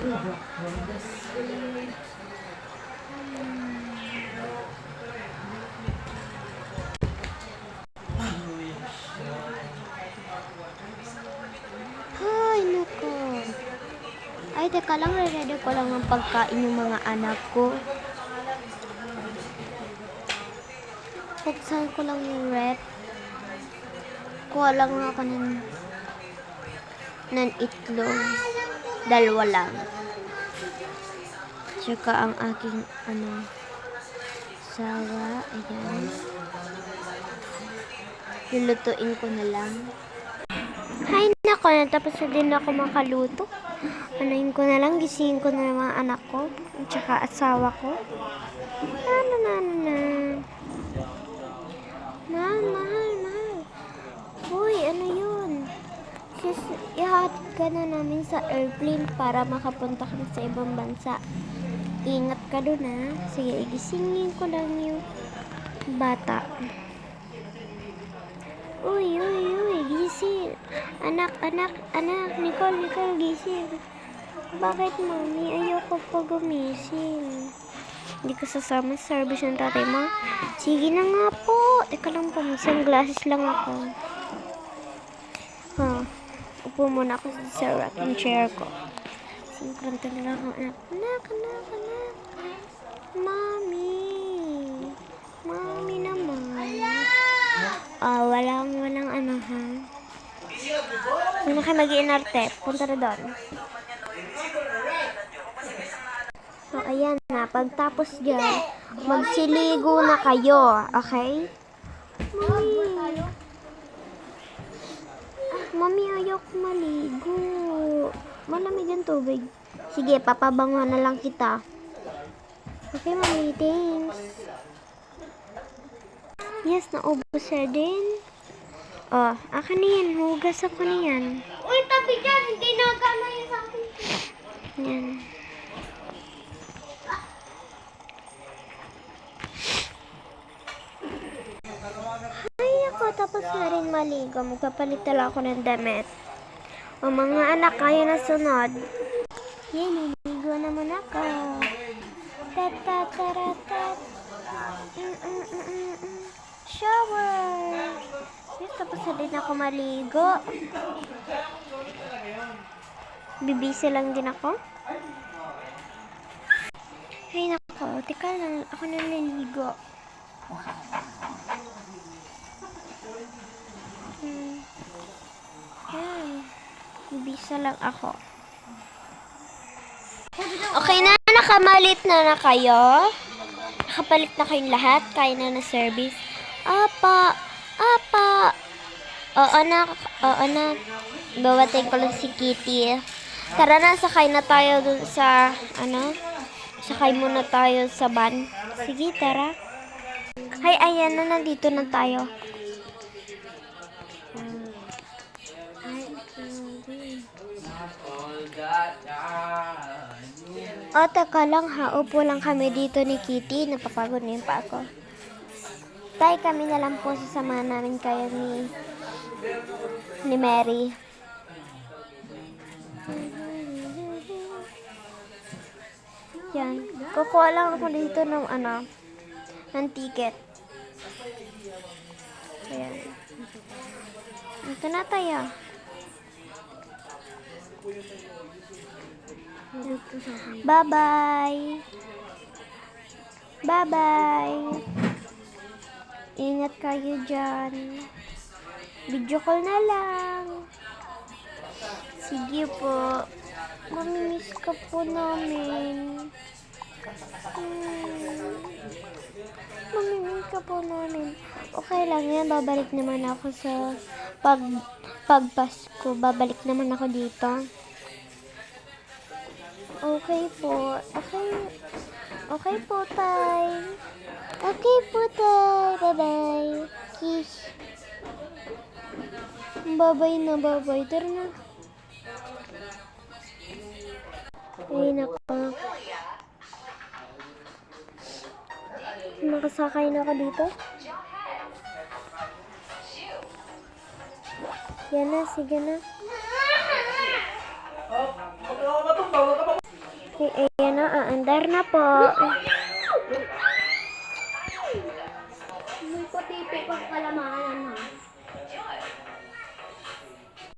Ay, nako. Ay, teka lang, re-ready ko lang ng pagkain yung mga anak ko. Buksan ko lang yung rep. Kuha lang ako ng itlog. Dalawa lang. Tsaka ang aking, sawa. Ayan. Lulutuin ko na lang. Hay nako, natapos na din ako makaluto. Anayin ko na lang, gisingin ko na mga anak ko. At saka asawa ko. Mahal. Uy, ano yun? Ihatid ka na namin sa airplane para makapunta ka sa ibang bansa. Ingat ka dun, ha? Sige, igisingin ko lang yung bata. Uy, gising. Anak, Nicole, gising. Bakit, mami? Ayoko pa gumising. Hindi ka sasama sa service ng tatay mo? Sige na nga po. Teka lang po, sunglasses lang ako. Upo muna ako sa rocking chair ko. Singkranta na lang ako. Anak. Mami naman. Walang ano, ha? Kung na kayo mag-iinarte, punta na doon. So, ayan na. Pagtapos dyan, magsiligo na kayo. Okay? Mami, ayoko maligo. Malamig ang tubig. Sige, papabango na lang kita. Okay, mami. Thanks. Yes, naubos na din. Akin na yan. Hugas ako na yan. Uy, tabi dyan. Hindi nagana yun sa akin. Yan. Ay, ako. Tapos na rin maligo. Magpapalit tala ako ng damit. O mga anak, kaya na sunod. Yan, naligo naman ako. Tatatarat. Shower. Yes, tapos na din ako maligo. Bibisi lang din ako. Ay, nako. Teka lang. Ako na naligo. Yan. Bibisa lang ako. Okay na. Nakamalit na kayo. Nakapalit na kayong lahat. Kaya na na service. Apa. Oo na. Bawatin ko lang si Kitty. Tara na, sakay na tayo dun sa, sakay muna tayo sa van. Sige, tara. Hay, ayan na, nandito na tayo. Teka lang ha. Upo lang kami dito ni Kitty. Napapagod na yung pa ako. Tay, kami na lang po sasama namin kayo ni Mary. Yan. Kukuha lang ako dito ng ng ticket. Ayan. Ito na tayo. Bye-bye. Ingat kayo dyan. Video call na lang. Sige po. Mamimiss ka po namin. Mamimiss ka po namin. Okay lang yan. Babalik naman ako sa pagpasko. Babalik naman ako dito. Okay po. Okay po, tay. Okay po, tay. Bye-bye. Kiss. Bye-bye na, bye-bye. Tara na. Ay, nako. Nakasakay na ako dito. Yan na, sige na. Ayan na, aandar na po. May puti pa pang kalamanan ha.